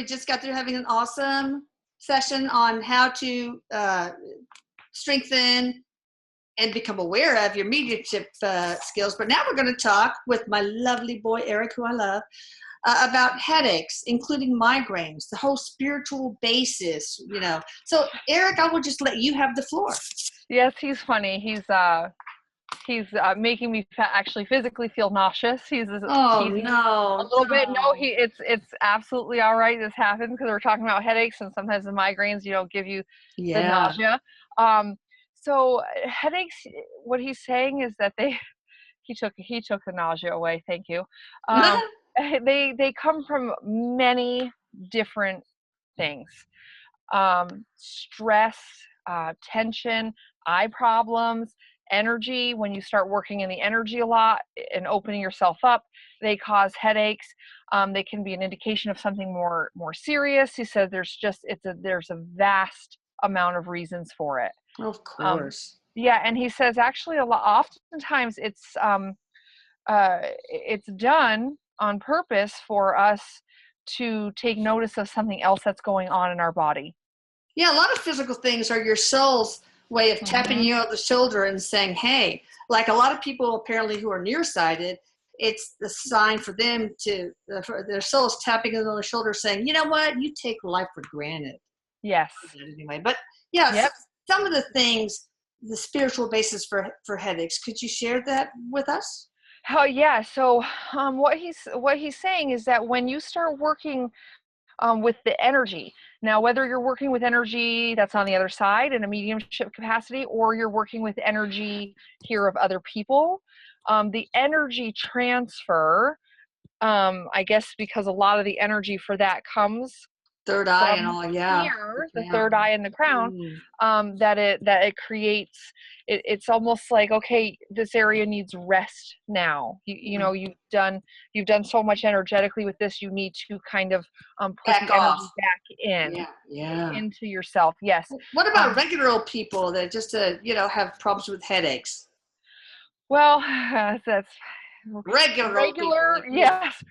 we just got through having an awesome session on how to strengthen and become aware of your mediumship skills. But now we're going to talk with my lovely boy, Erik, who I love, about headaches, including migraines, the whole spiritual basis, you know. So, Erik, I will just let you have the floor. Yes, he's funny. He's making me actually physically feel nauseous. He's no, a little bit. No, it's absolutely all right. This happens because we're talking about headaches, and sometimes the migraines, give you the nausea. So headaches, what he's saying is that he took the nausea away. Thank you. They come from many different things. Stress, tension, eye problems, energy. When you start working in the energy a lot and opening yourself up, they cause headaches. They can be an indication of something more serious. He said there's a vast amount of reasons for it. Of course. And he says actually oftentimes it's done on purpose for us to take notice of something else that's going on in our body. Yeah, a lot of physical things are your soul's way of tapping you on the shoulder and saying, hey, like a lot of people apparently who are nearsighted, it's the sign for them for their soul's tapping on the shoulder saying, you know what, you take life for granted. Yes. Anyway, but some of the things, the spiritual basis for headaches, could you share that with us? Oh yeah. So what he's saying is that when you start working with the energy, now whether you're working with energy that's on the other side in a mediumship capacity, or you're working with energy here of other people, the energy transfer, I guess because a lot of the energy for that comes third eye and all, here, the third eye and the crown, that it creates. It's almost like, okay, this area needs rest now. You've done so much energetically with this. You need to kind of put back the energy back into yourself. Yes. What about regular old people that just have problems with headaches? Well, that's regular. Yes.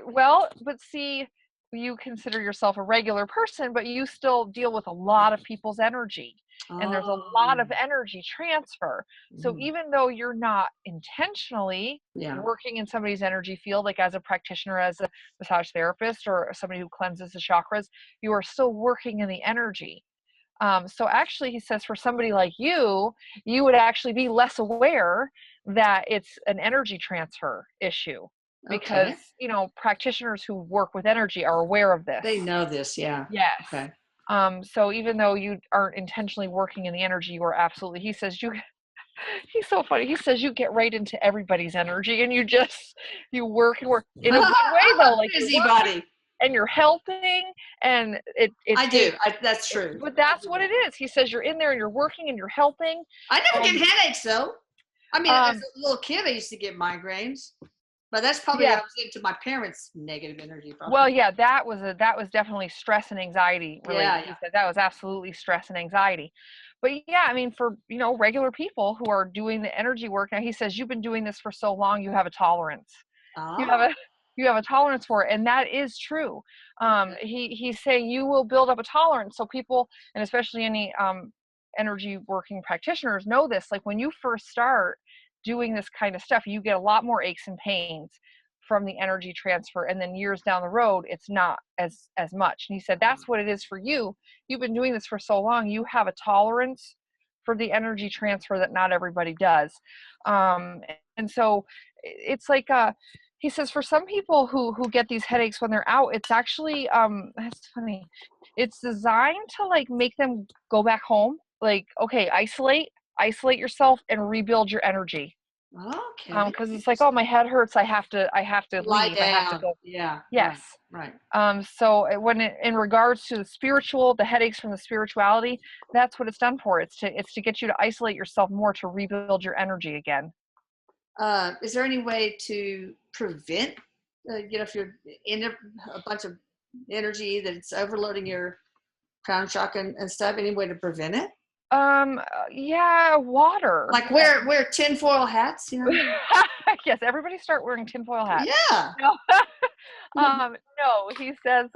Well, but see, you consider yourself a regular person, but you still deal with a lot of people's energy, and there's a lot of energy transfer. So even though you're not intentionally working in somebody's energy field, like as a practitioner, as a massage therapist, or somebody who cleanses the chakras, you are still working in the energy. So actually, he says for somebody like you would actually be less aware that it's an energy transfer issue. Because, practitioners who work with energy are aware of this. They know this, yeah. Yes. Okay. So even though you aren't intentionally working in the energy, you are absolutely, he says he's so funny. He says you get right into everybody's energy and you work in a good way though. Like busybody. And you're helping, and that's true. But that's what it is. He says you're in there and you're working and you're helping. I never get headaches though. I mean, as a little kid, I used to get migraines. But that's probably I was into my parents' negative energy. Probably. Well, yeah, that was definitely stress and anxiety related. Yeah. He said that was absolutely stress and anxiety. But yeah, I mean, for regular people who are doing the energy work now, he says you've been doing this for so long, you have a tolerance. Oh. You have a tolerance for it, and that is true. He's saying you will build up a tolerance. So people, and especially any energy working practitioners, know this. Like when you first start doing this kind of stuff, you get a lot more aches and pains from the energy transfer, and then years down the road it's not as much. And he said that's what it is for you. You've been doing this for so long, you have a tolerance for the energy transfer that not everybody does. And so it's like he says for some people who get these headaches when they're out, it's actually that's funny, it's designed to like make them go back home. Like, okay, isolate yourself and rebuild your energy. Okay. Because it's like, oh, my head hurts. I have to lie leave. down. I have to go. Yeah. Yes. Right. So in regards to the headaches from the spirituality, that's what it's done for. It's to get you to isolate yourself more, to rebuild your energy again. Is there any way to prevent? If you're in a bunch of energy that's overloading your crown chakra and stuff, any way to prevent it? Yeah, water. Like wear tinfoil hats, Yes, everybody start wearing tinfoil hats. Yeah. No, he says,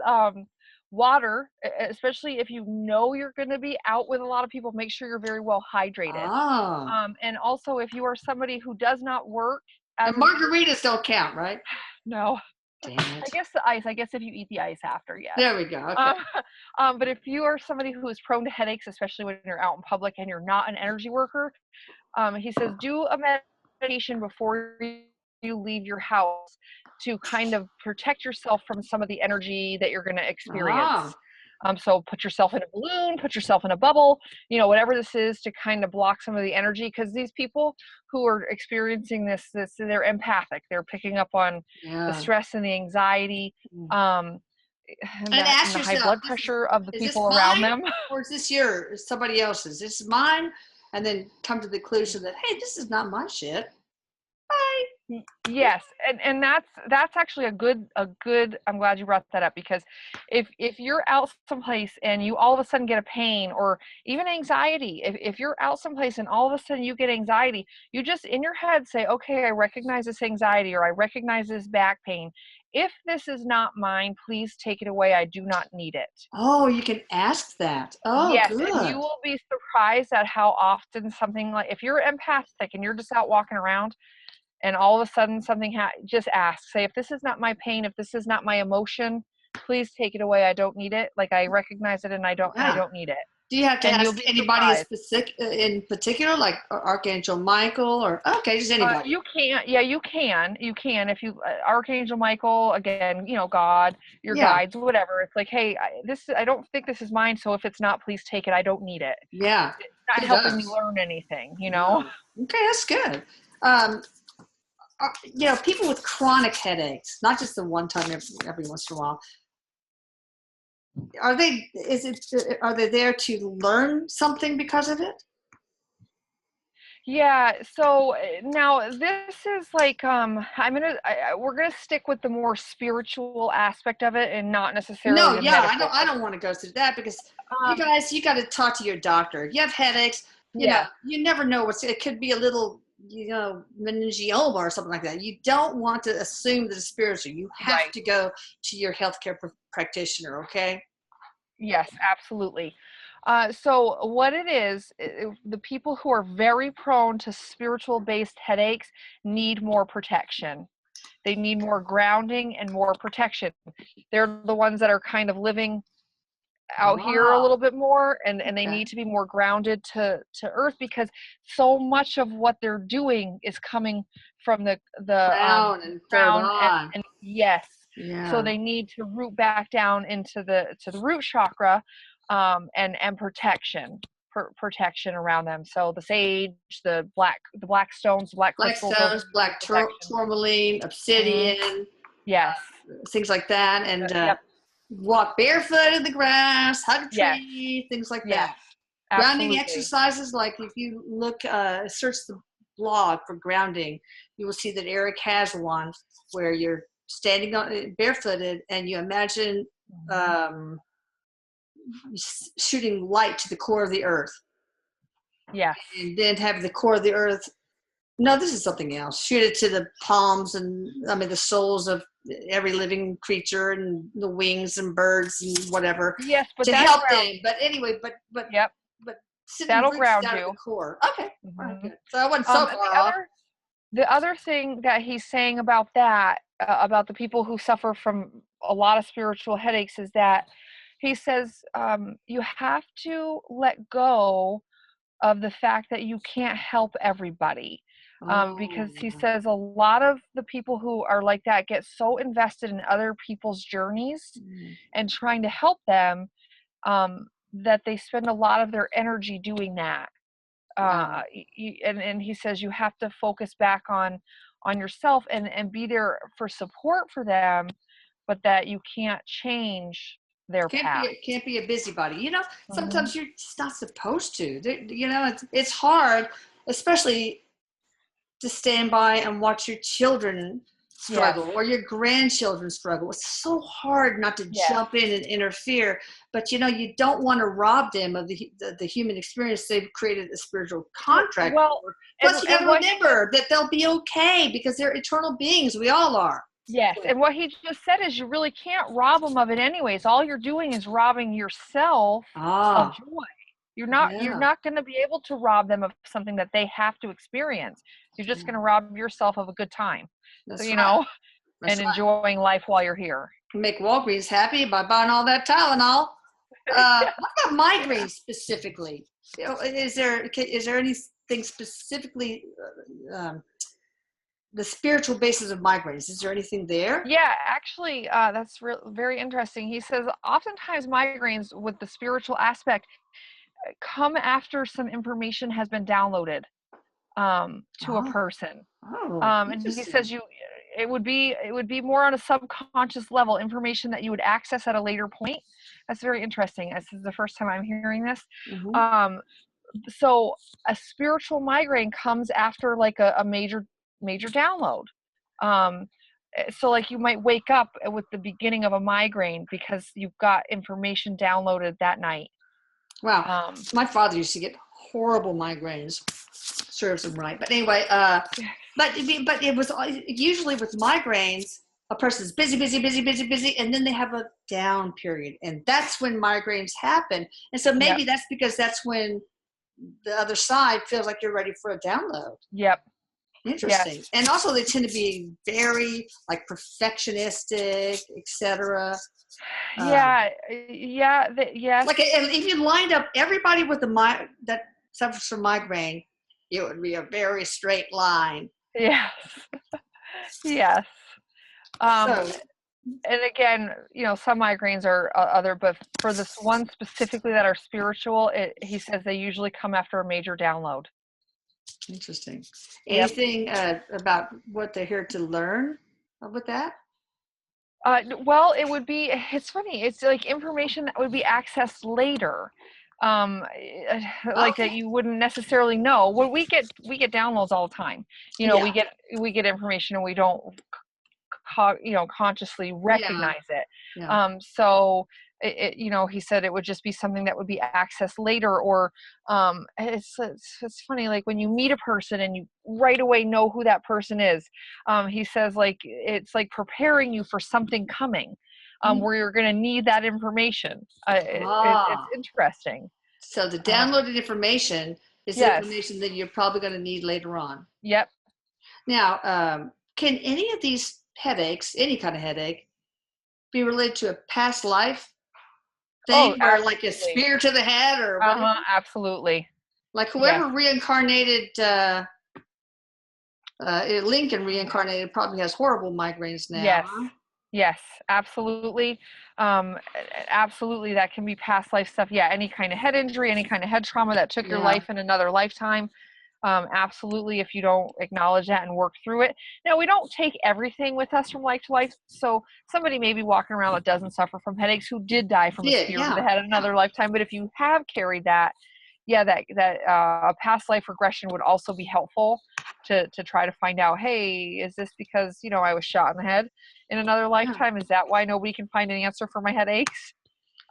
water, especially if you know you're going to be out with a lot of people, make sure you're very well hydrated. Oh. And also, if you are somebody who does not work And as an margaritas don't count, right? no, Damn I it. guess the ice. I guess if you eat the ice after, yes. There we go. Okay. But if you are somebody who is prone to headaches, especially when you're out in public and you're not an energy worker, he says do a meditation before you leave your house to kind of protect yourself from some of the energy that you're going to experience. Ah. So put yourself in a balloon, put yourself in a bubble, whatever this is to kind of block some of the energy, because these people who are experiencing this, they're empathic. They're picking up on the stress and the anxiety, and ask the high yourself, blood pressure of the is this people around mine them. or is this yours? Somebody else's? This is mine, and then come to the conclusion that, hey, this is not my shit. Bye. Yes, and that's actually a good. I'm glad you brought that up, because if you're out someplace and you all of a sudden get a pain or even anxiety, if you're out someplace and all of a sudden you get anxiety, you just in your head say, okay, I recognize this anxiety, or I recognize this back pain. If this is not mine, please take it away. I do not need it. Oh, you can ask that. Oh, Yes, good. and you will be surprised at how often something like, if you're empathic and you're just out walking around, and all of a sudden something just ask, say, if this is not my pain, if this is not my emotion, please take it away. I don't need it. Like, I recognize it and I don't need it. Do you have to And you'll ask be anybody surprised. in particular, like Archangel Michael, or okay, just anybody? You can, yeah, you can if you, Archangel Michael, again, God, your Yeah. guides, whatever. It's like, hey, I don't think this is mine. So if it's not, please take it. I don't need it. Yeah. It's not Who helping me does? learn anything, No. Okay, that's good. People with chronic headaches, not just the one time every once in a while. Are they there to learn something because of it? Yeah, so now this is like we're gonna stick with the more spiritual aspect of it and not necessarily No, the yeah, medical. I don't want to go through that, because you Um, guys, you got to talk to your doctor. If you have headaches, yeah, you never know it could be a little, meningioma or something like that. You don't want to assume that it's spiritual. You have right. to go to your healthcare practitioner. Okay. Yes, absolutely. So what it is, the people who are very prone to spiritual based headaches need more protection. They need more grounding and more protection. They're the ones that are kind of living out here a Ah, little bit more, and they okay. need to be more grounded to earth, because so much of what they're doing is coming from Crown and third crown, eye. and yes, so Yeah. they need to root back down into the root chakra, and protection around them. So the sage, the black stones, black Black crystals, those are stones, usually black protection. tourmaline, Mhm. obsidian, Yes. things like that, and Yep. walk barefoot in the grass, hug a Yes. tree, things like Yes. that. Grounding Absolutely. exercises, like if you look, search the blog for grounding, you will see that Erik has one where you're standing on barefooted and you imagine Mhm. um, shooting light to the core of the earth, Yes. and then have the core of the earth. No, this is something else. Shoot it to the palms and the souls of every living creature and the wings and birds and whatever Yes, but to that help ground. them. But anyway, Yep. but sending That'll roots ground down to the you. core. Okay, all right, Mhm. good. So I wasn't so And far off. the other thing that he's saying about that, about the people who suffer from a lot of spiritual headaches, is that he says, you have to let go of the fact that you can't help everybody. Oh, Because he says a lot of the people who are like that get so invested in other people's journeys mm, and trying to help them, that they spend a lot of their energy doing that. wow. And he says you have to focus back on yourself and be there for support for them, but that you can't change their path. Can't be a busybody. Hmm. Sometimes you're just not supposed to. It's hard, especially to stand by and watch your children Yes. struggle or your grandchildren struggle. It's so hard not to Yes. jump in and interfere, but you don't want to rob them of the human experience they've created a spiritual contract Well, for. and Plus, you got and to what he was remember that they'll be okay because they're eternal beings. We all are. Yes, and what he just said is you really can't rob them of it anyways. All you're doing is robbing yourself of Ah, joy. You're yeah, not going to be able to rob them of something that they have to experience. You're just yeah, going to rob yourself of a good time. So, that's right. and That's right. enjoying life while you're here. Make Walgreens happy by buying all that Tylenol. What about migraines specifically? Is there anything specifically the spiritual basis of migraines? Is there anything there? Yeah, actually, that's very interesting. He says oftentimes migraines with the spiritual aspect come after some information has been downloaded to a Oh, person. oh, And he interesting. says it would be more on a subconscious level, information that you would access at a later point. That's very interesting. This is the first time I'm hearing this. Hmm. Um, so a spiritual migraine comes after like a major download. Um, so like you might wake up with the beginning of a migraine because you've got information downloaded that night. Wow, Um, my father used to get horrible migraines. Serves him right, but anyway, but it was usually with migraines, a person's busy, busy, busy, busy, busy, and then they have a down period, and that's when migraines happen. And so yep, maybe that's because that's when the other side feels like you're ready for a download. yep, Interesting. yes. And also they tend to be very like perfectionistic, etc. Yeah, yeah, yes, Like if you lined up everybody with that suffers from migraine, it would be a very straight line. yes, yes. Um, So and again, some migraines are other, but for this one specifically that are spiritual, he says they usually come after a major download. interesting. Yep. Anything about what they're here to learn with that? Well, it's funny. It's like information that would be accessed later. Like that Okay. you wouldn't necessarily know. Well, we get downloads all the time. Yeah. We get information and we don't consciously Yeah. recognize it. Yeah. So he said it would just be something that would be accessed later, or it's funny, like when you meet a person and you right away know who that person is. He says like it's like preparing you for something coming, Mm. where you're going to need that information. It's Ah. interesting. So the Um, downloaded information is yes. information that you're probably going to need later on. Yep. Now, can any of these headaches, any kind of headache, be related to a past life Oh, thing where like a absolutely. spear to the head or whatever? Absolutely. Like Yes. whoever reincarnated Lincoln reincarnated probably has horrible migraines now, Yes. huh? Yes, absolutely. Absolutely, that can be past life stuff. Yeah, any kind of head injury, any kind of head trauma that took your Yeah. life in another lifetime. Absolutely, if you don't acknowledge that and work through it. Now, we don't take everything with us from life to life. So somebody may be walking around that doesn't suffer from headaches who did die from a Did, spear to the yeah. head in Yeah. another lifetime. But if you have carried that, yeah, that past life regression would also be helpful to try to find out, hey, is this because I was shot in the head in another Yeah. lifetime? Is that why nobody can find an answer for my headaches?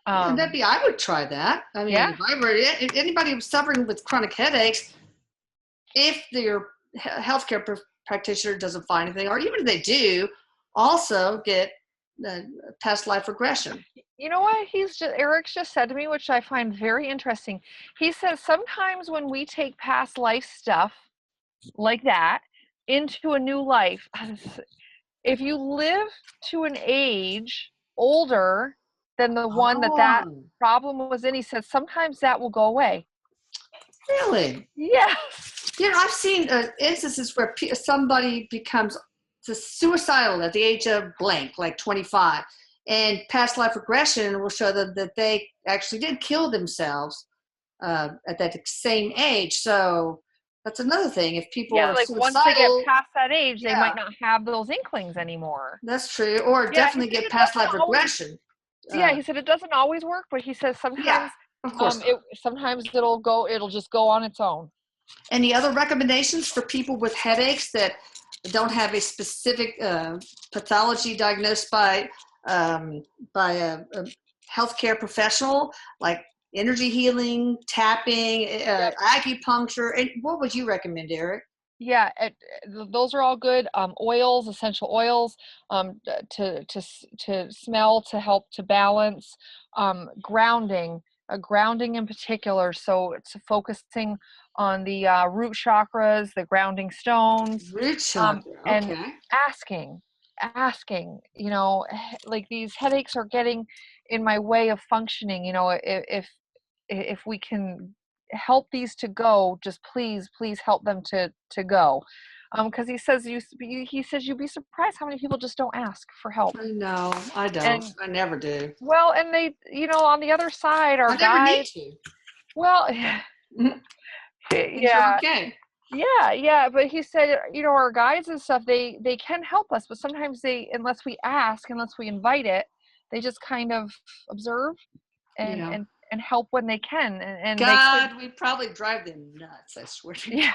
Yeah, Um, I would try that. I mean, yeah, if anybody who's suffering with chronic headaches, if your healthcare practitioner doesn't find anything, or even if they do, also get past life regression. you know what Eric's just said to me, which I find very interesting. He says sometimes when we take past life stuff like that into a new life, if you live to an age older than the one that Oh, problem was in, he says sometimes that will go away. really? Yes. I've seen instances where somebody becomes suicidal at the age of blank, like 25, and past life regression will show them that they actually did kill themselves at that same age. So that's another thing. If people Yeah, are like once they get suicidal, past that age, they yeah, might not have those inklings anymore. that's true. Or Yeah, he definitely said get it past doesn't life always. regression. Yeah, Uh, he said it doesn't always work, but he says yeah, sometimes, of course not. sometimes it'll just go on its own. Any other recommendations for people with headaches that don't have a specific pathology diagnosed um, by a healthcare professional, like energy healing, tapping, Yep. acupuncture? And what would you recommend, Eric? Yeah, those are all good. Oils, essential oils, to smell, to help to balance. Grounding, grounding in particular. So it's focusing on the root chakras, the grounding stones, Root chakra. and Okay. asking. Like these headaches are getting in my way of functioning. If we can help these to go, just please help them to go, because he says you'd be surprised how many people just don't ask for help. I know. I don't. And I never do. well, and they, on the other side are I never need guides. to. Well, Things are yeah, okay. yeah, but he said, our guides and stuff, they can help us, but sometimes unless we ask, unless we invite it, they just kind of observe and Yeah. and and help when they can, and they could. God, we probably drive them nuts. I swear to Yeah,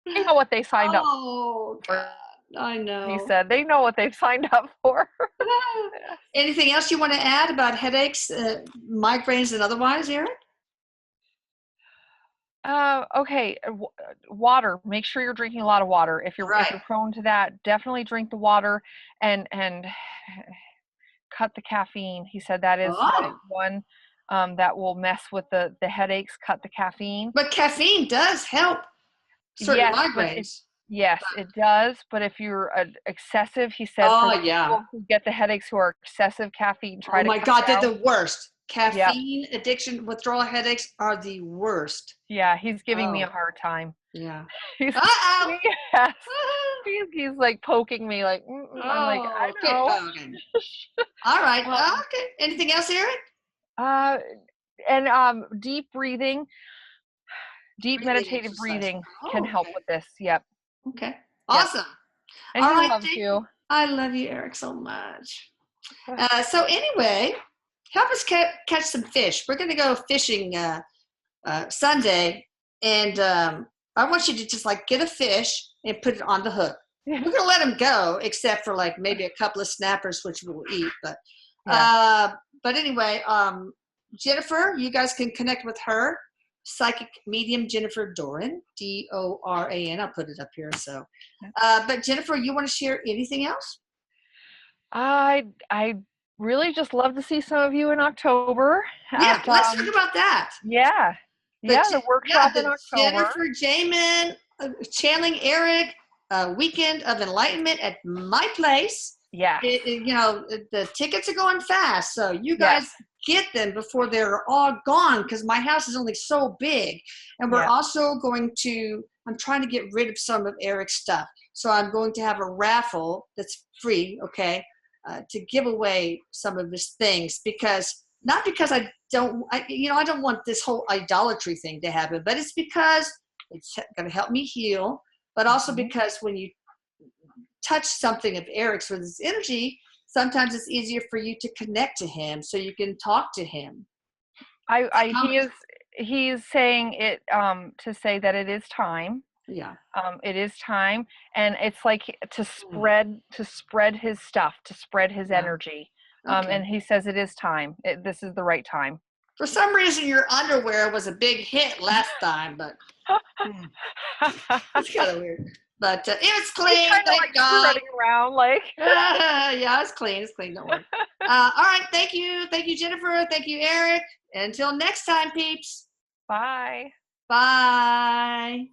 they God. know what they signed up Oh for. God, I He know. said they know what they've signed up for. Anything else you want to add about headaches, migraines, and otherwise, Erik? Okay, water. Make sure you're drinking a lot of water. If you're Right. prone to that, definitely drink the water, and cut the caffeine. He said that is Oh, one that will mess with the headaches. Cut the caffeine. but caffeine does help certain Yes, but migraines. yes, it does. But if you're excessive, he said, for Oh the yeah. people who get the headaches who are excessive caffeine, try Oh to my cut God, they're down. the worst. Yep. Caffeine addiction, withdrawal headaches are the worst. Yeah, he's giving me Oh a hard time. yeah. He's Uh-oh. yes, he's like poking me, like I'm like, I Oh, quit know. poking. All right. Um, Okay. Anything else, Erik? uh, and deep breathing, deep Breathing meditative exercise. breathing can Oh, help okay. with this. Yep, Okay. yep. Awesome. And All he right. loves Thank you. you. I love you, Erik, so much. So anyway, help us catch some fish. We're going to go fishing Sunday, and I want you to just like get a fish and put it on the hook. Yeah. We're going to let them go, except for like maybe a couple of snappers, which we'll eat. Yeah. But anyway, Jennifer, you guys can connect with her. Psychic medium Jennifer Doran, Doran. I'll put it up here. So, but Jennifer, you want to share anything else? I really just love to see some of you in October Yeah, at let's talk about that. yeah, the Yeah, workshop in the October. Jennifer Jamin channeling Erik weekend of enlightenment at my place. Yes. The tickets are going fast, so you Yes. guys get them before they're all gone, because my house is only so big. And we're Yeah. also I'm trying to get rid of some of Erik's stuff. So I'm going to have a raffle that's free, okay, to give away some of his things, not because I don't want this whole idolatry thing to happen, but it's because it's going to help me heal, but also because when you touch something of Erik's with his energy, sometimes it's easier for you to connect to him so you can talk to him. He's saying it to say that it is time. Yeah. It is time, and it's like to spread his stuff, to spread his energy. Okay. And he says it is time. This is the right time. For some reason, your underwear was a big hit last time, but it's kind of weird. But it's clean, thank like God. Running around like. Yeah, it's clean. It's clean. Don't worry. All right. Thank you, Jennifer. Thank you, Erik. Until next time, peeps. Bye. Bye.